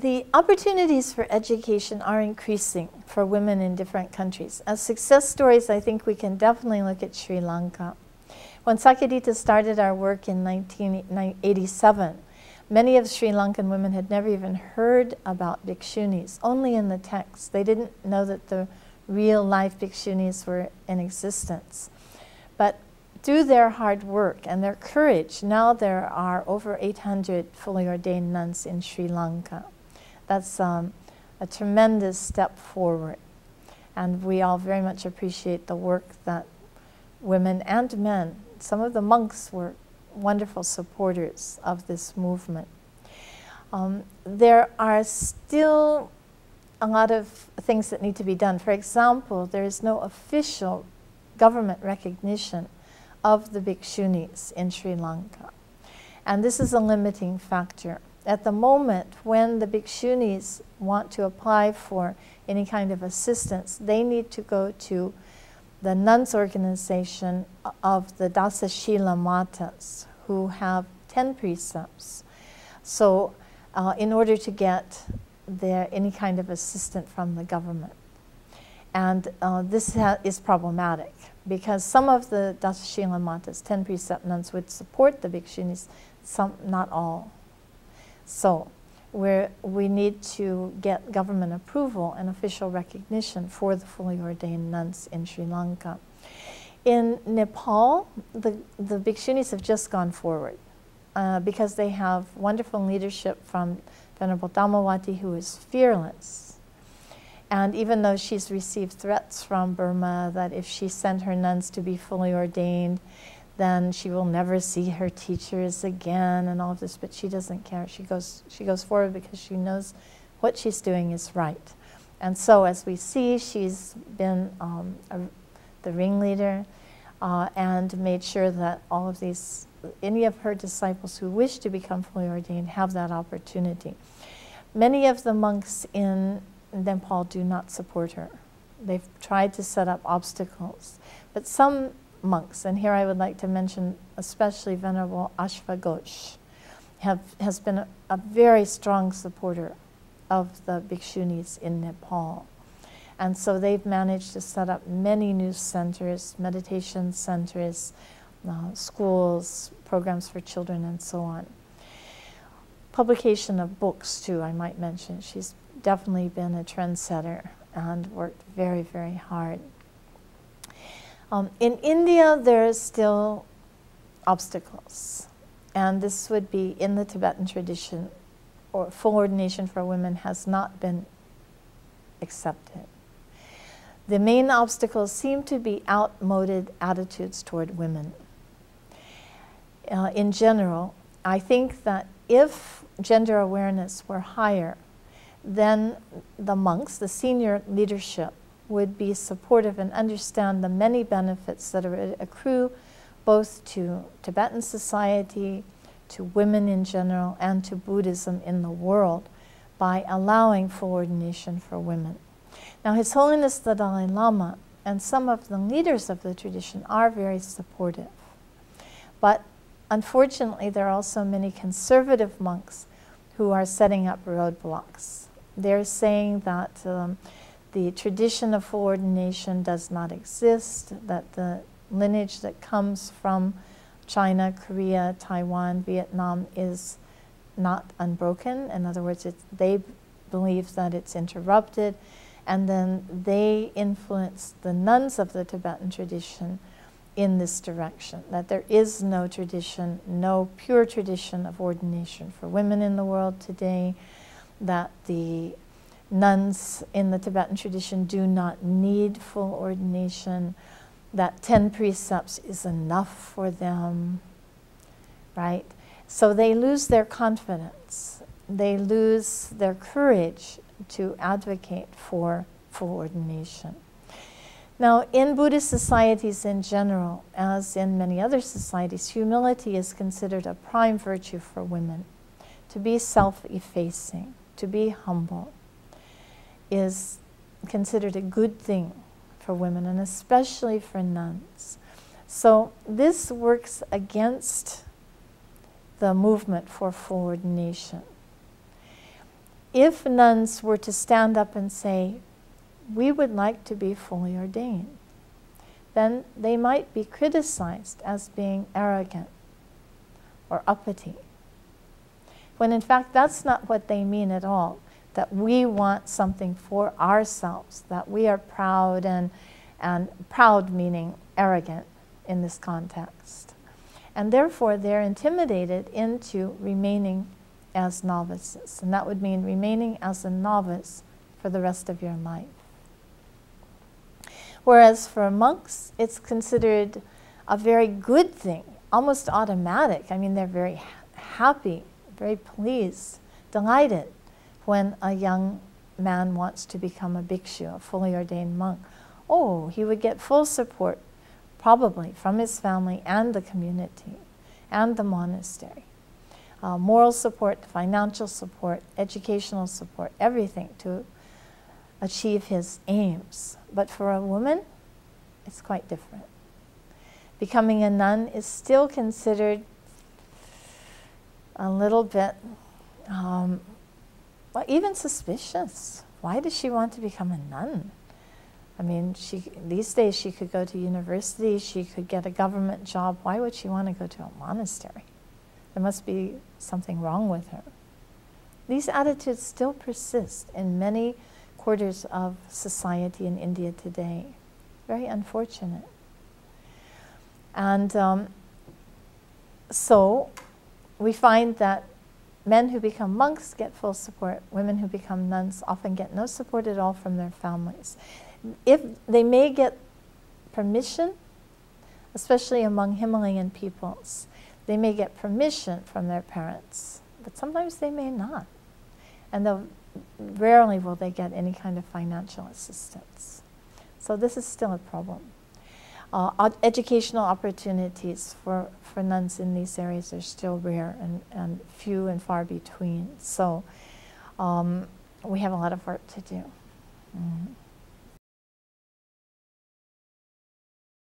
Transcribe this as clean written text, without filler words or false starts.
The opportunities for education are increasing for women in different countries. As success stories, I think we can definitely look at Sri Lanka. When Sakadita started our work in 1987, many of Sri Lankan women had never even heard about bhikshunis, only in the text. They didn't know that the real-life bhikshunis were in existence. But through their hard work and their courage, now there are over 800 fully ordained nuns in Sri Lanka. That's a tremendous step forward. And we all very much appreciate the work that women and men, some of the monks were wonderful supporters of this movement. There are still a lot of things that need to be done. For example, there is no official government recognition of the bhikshunis in Sri Lanka. And this is a limiting factor. At the moment, when the bhikshunis want to apply for any kind of assistance, they need to go to the nuns organization of the Dasashila Matas, who have 10 precepts. So in order to get any kind of assistance from the government. And this is problematic, because some of the Dasashila Matas, 10 precept nuns, would support the bhikshunis, some, not all. So we need to get government approval and official recognition for the fully ordained nuns in Sri Lanka. In Nepal, the bhikshunis have just gone forward because they have wonderful leadership from Venerable Dhammawati, who is fearless. And even though she's received threats from Burma that if she sent her nuns to be fully ordained, then she will never see her teachers again and all of this, but she doesn't care. She goes forward because she knows what she's doing is right. And so as we see, she's been the ringleader and made sure that all of these, any of her disciples who wish to become fully ordained have that opportunity. Many of the monks in Nepal do not support her. They've tried to set up obstacles, but some monks, and here I would like to mention especially Venerable Ashvaghos, has been a very strong supporter of the bhikshunis in Nepal. And so they've managed to set up many new centers, meditation centers, schools, programs for children, and so on. Publication of books, too, I might mention. She's definitely been a trendsetter and worked very, very hard. In India, there are still obstacles, and this would be in the Tibetan tradition, or full ordination for women has not been accepted. The main obstacles seem to be outmoded attitudes toward women. In general, I think that if gender awareness were higher, then the monks, the senior leadership, would be supportive and understand the many benefits that accrue both to Tibetan society, to women in general, and to Buddhism in the world by allowing full ordination for women. Now, His Holiness the Dalai Lama and some of the leaders of the tradition are very supportive. But unfortunately, there are also many conservative monks who are setting up roadblocks. They're saying that the tradition of full ordination does not exist, that the lineage that comes from China, Korea, Taiwan, Vietnam is not unbroken. In other words, they believe that it's interrupted, and then they influence the nuns of the Tibetan tradition in this direction, that there is no tradition, no pure tradition of ordination for women in the world today, that the nuns in the Tibetan tradition do not need full ordination, that 10 precepts is enough for them, right? So they lose their confidence. They lose their courage to advocate for full ordination. Now, in Buddhist societies in general, as in many other societies, humility is considered a prime virtue for women. To be self-effacing, to be humble, is considered a good thing for women, and especially for nuns. So this works against the movement for full ordination. if nuns were to stand up and say, we would like to be fully ordained, then they might be criticized as being arrogant or uppity. When in fact that's not what they mean at all, that we want something for ourselves, that we are proud, and proud meaning arrogant in this context. And therefore they're intimidated into remaining as novices. And that would mean remaining as a novice for the rest of your life. Whereas for monks, it's considered a very good thing, almost automatic. I mean, they're very happy, very pleased, delighted when a young man wants to become a bhikshu, a fully ordained monk. Oh, he would get full support, probably, from his family and the community and the monastery. Moral support, financial support, educational support, everything to achieve his aims. But for a woman, it's quite different. Becoming a nun is still considered a little bit, well, even suspicious. Why does she want to become a nun? I mean, these days she could go to university, she could get a government job. Why would she want to go to a monastery? There must be something wrong with her. These attitudes still persist in many quarters of society in India today. Very unfortunate. And so we find that men who become monks get full support. Women who become nuns often get no support at all from their families. If they may get permission, especially among Himalayan peoples, they may get permission from their parents, but sometimes they may not. And rarely will they get any kind of financial assistance. So this is still a problem. Educational opportunities for nuns in these areas are still rare and few and far between. So we have a lot of work to do. Mm-hmm.